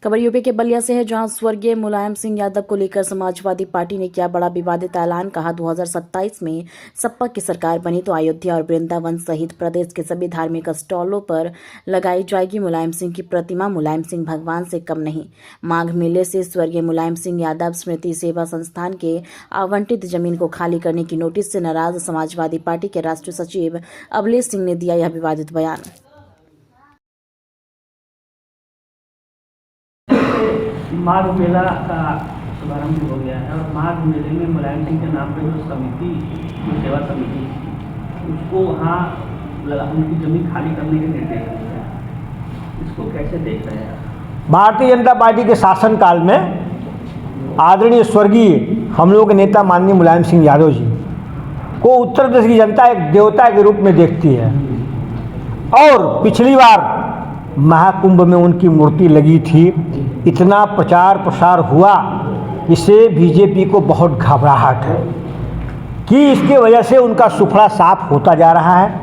खबर यूपी के बलिया से है, जहां स्वर्गीय मुलायम सिंह यादव को लेकर समाजवादी पार्टी ने किया बड़ा विवादित ऐलान। कहा 2027 में सपा की सरकार बनी तो अयोध्या और वृंदावन सहित प्रदेश के सभी धार्मिक स्टॉलों पर लगाई जाएगी मुलायम सिंह की प्रतिमा। मुलायम सिंह भगवान से कम नहीं। माघ मेले से स्वर्गीय मुलायम सिंह यादव स्मृति सेवा संस्थान के आवंटित जमीन को खाली करने की नोटिस से नाराज समाजवादी पार्टी के राष्ट्रीय सचिव अभिलेख सिंह ने दिया यह विवादित बयान। माघ मेला का शुभारंभ हो गया है और माघ मेले में मुलायम सिंह के नाम पर जो समिति, जो सेवा समिति, उसको वहाँ उनकी जमीन खाली करने के निर्देश दिए हैं। इसको कैसे देख रहे हैं? भारतीय जनता पार्टी के शासनकाल में आदरणीय स्वर्गीय हम लोग के नेता माननीय मुलायम सिंह यादव जी को उत्तर प्रदेश की जनता एक देवता के रूप में देखती है और पिछली बार महाकुंभ में उनकी मूर्ति लगी थी। इतना प्रचार प्रसार हुआ, इससे बीजेपी को बहुत घबराहट है कि इसके वजह से उनका सुफड़ा साफ होता जा रहा है,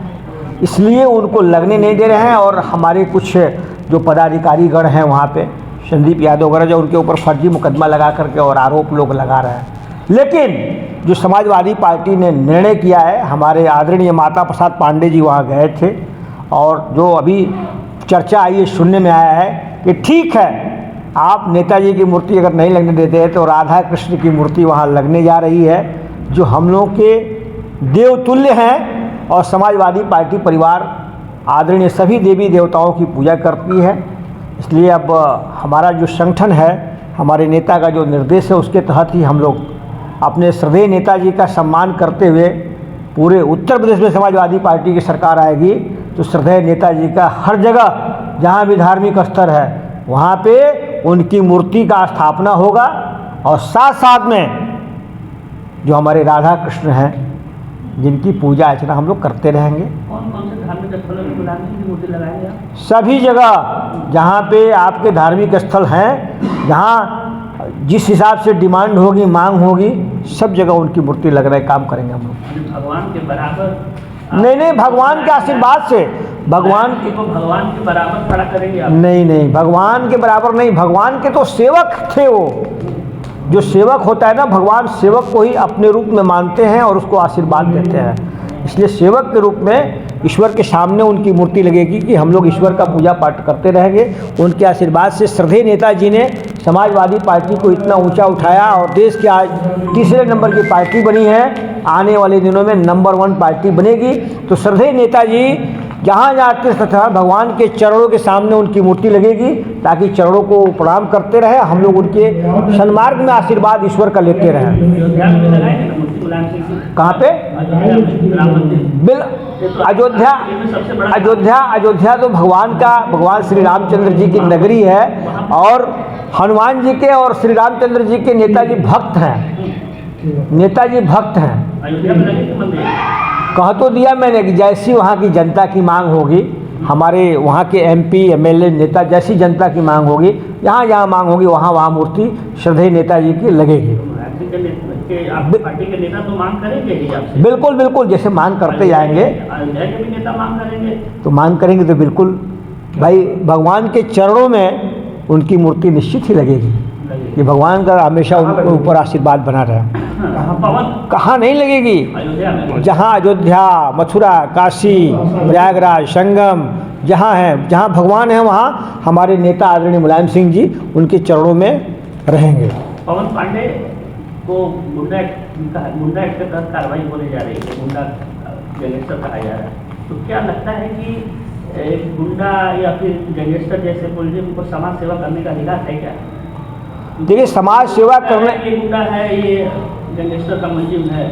इसलिए उनको लगने नहीं दे रहे हैं। और हमारे कुछ जो पदाधिकारी गण हैं वहाँ पे संदीप यादव वगैरह जो उनके ऊपर फर्जी मुकदमा लगा करके और आरोप लोग लगा रहे हैं। लेकिन जो समाजवादी पार्टी ने निर्णय किया है, हमारे आदरणीय माता प्रसाद पांडे जी वहाँ गए थे और जो अभी चर्चा आई है, सुनने में आया है कि ठीक है, आप नेताजी की मूर्ति अगर नहीं लगने देते हैं तो राधा कृष्ण की मूर्ति वहाँ लगने जा रही है, जो हम लोग के देवतुल्य हैं। और समाजवादी पार्टी परिवार आदरणीय सभी देवी देवताओं की पूजा करती है, इसलिए अब हमारा जो संगठन है, हमारे नेता का जो निर्देश है, उसके तहत ही हम लोग अपने श्रद्धेय नेताजी का सम्मान करते हुए पूरे उत्तर प्रदेश में समाजवादी पार्टी की सरकार आएगी तो श्रद्धेय नेताजी का हर जगह जहाँ भी धार्मिक स्थल है वहाँ पे उनकी मूर्ति का स्थापना होगा। और साथ साथ में जो हमारे राधा कृष्ण हैं जिनकी पूजा अर्चना हम लोग करते रहेंगे। कौन कौन से धार्मिक स्थलों में मुलायम सिंह की मूर्ति लगाएंगे आप? सभी जगह जहाँ पे आपके धार्मिक स्थल हैं, जहाँ जिस हिसाब से डिमांड होगी, मांग होगी, सब जगह उनकी मूर्ति लग रहे काम करेंगे हम लोग। भगवान के बराबर नहीं, भगवान के आशीर्वाद से भगवान के बराबर खड़ा करेंगे आप? नहीं, भगवान के बराबर नहीं, भगवान के तो सेवक थे। वो जो सेवक होता है ना, भगवान सेवक को ही अपने रूप में मानते हैं और उसको आशीर्वाद देते हैं। इसलिए सेवक के रूप में ईश्वर के सामने उनकी मूर्ति लगेगी कि हम लोग ईश्वर का पूजा पाठ करते रहेंगे। उनके आशीर्वाद से श्रद्धेय नेताजी ने समाजवादी पार्टी को इतना ऊंचा उठाया और देश के आज तीसरे नंबर की पार्टी बनी है, आने वाले दिनों में नंबर 1 पार्टी बनेगी। तो श्रद्धेय नेताजी जहाँ जाते तथा भगवान के चरणों के सामने उनकी मूर्ति लगेगी ताकि चरणों को प्रणाम करते रहे, हम लोग उनके सन्मार्ग में आशीर्वाद ईश्वर का लेते रहें। कहाँ पे? अयोध्या तो भगवान श्री रामचंद्र जी की नगरी है और हनुमान जी के और श्री रामचंद्र जी के नेताजी भक्त हैं। कह तो दिया मैंने कि जैसी वहाँ की जनता की मांग होगी, हमारे वहाँ के MP MLA नेता जैसी जनता की मांग होगी, जहाँ मांग होगी वहाँ मूर्ति श्रद्धेय नेताजी की लगेगी। पार्टी के नेता तो मांग करेंगे ही आपसे? बिल्कुल, जैसे मांग करते जाएंगे। अयोध्या के भी नेता मांग करेंगे? तो मांग करेंगे तो बिल्कुल भाई, भगवान के चरणों में उनकी मूर्ति निश्चित ही लगेगी कि भगवान का हमेशा उनके ऊपर आशीर्वाद बना रहे। कहाँ नहीं लगेगी? जहाँ अयोध्या, मथुरा, काशी, प्रयागराज, संगम जहाँ है, जहाँ भगवान है, वहाँ हमारे नेता आदरणीय मुलायम सिंह जी उनके चरणों में रहेंगे। पवन पांडे को गुंडा एक्ट के तहत कार्रवाई होने जा रही है, गुंडा गैंगस्टर कहा जा रहा है, तो क्या लगता है कि एक गुंडा या फिर गैंगस्टर जैसे पुलिस उनको समाज सेवा करने का अधिकार है क्या? देखिए, समाज सेवा करने, ये गुंडा है, ये गैंगस्टर का मुलजिम है।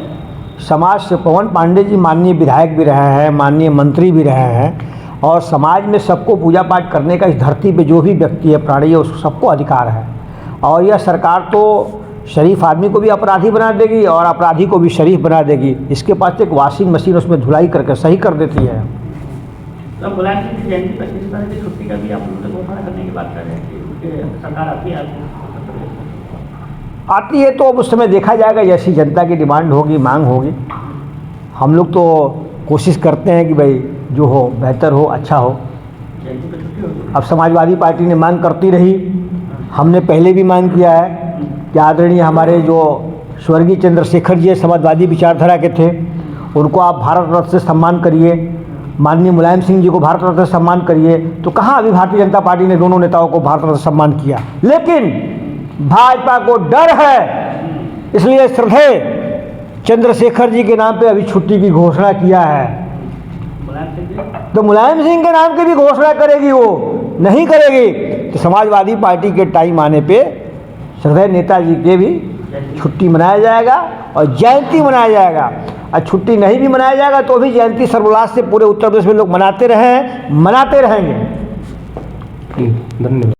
समाज से पवन पांडे जी माननीय विधायक भी रहे हैं, माननीय मंत्री भी रहे हैं और समाज में सबको पूजा पाठ करने का इस धरती पे जो भी व्यक्ति है, प्राणी है, उसको सबको अधिकार है। और यह सरकार तो शरीफ आदमी को भी अपराधी बना देगी और अपराधी को भी शरीफ बना देगी। इसके पास एक वॉशिंग मशीन, उसमें धुलाई करके सही कर देती है। तो मुलायम सिंह की जयंती पर किस तरह की छुट्टी का भी आप लोग घोषणा करने की बात कर रहे हैं कि सरकार आती है तो अब उस समय देखा जाएगा, जैसी जनता की डिमांड होगी, मांग होगी। हम लोग तो कोशिश करते हैं कि भाई जो हो बेहतर हो, अच्छा हो। अब समाजवादी पार्टी ने मांग करती रही हमने पहले भी मांग किया है कि आदरणीय हमारे जो स्वर्गीय चंद्रशेखर जी समाजवादी विचारधारा के थे, उनको आप भारत रत्न से सम्मान करिए, माननीय मुलायम सिंह जी को भारत रत्न से सम्मान करिए। तो कहाँ अभी भारतीय जनता पार्टी ने दोनों नेताओं को भारत रत्न से सम्मान किया? लेकिन भाजपा को डर है, इसलिए श्रद्धेय चंद्रशेखर जी के नाम पे अभी छुट्टी की घोषणा किया है। तो मुलायम सिंह के नाम की भी घोषणा करेगी, वो नहीं करेगी तो समाजवादी पार्टी के टाइम आने पे श्रद्धेय नेताजी के भी छुट्टी मनाया जाएगा और जयंती मनाया जाएगा। और छुट्टी नहीं भी मनाया जाएगा तो भी जयंती सर्वोल्लास से पूरे उत्तर प्रदेश में लोग मनाते रहेंगे। धन्यवाद।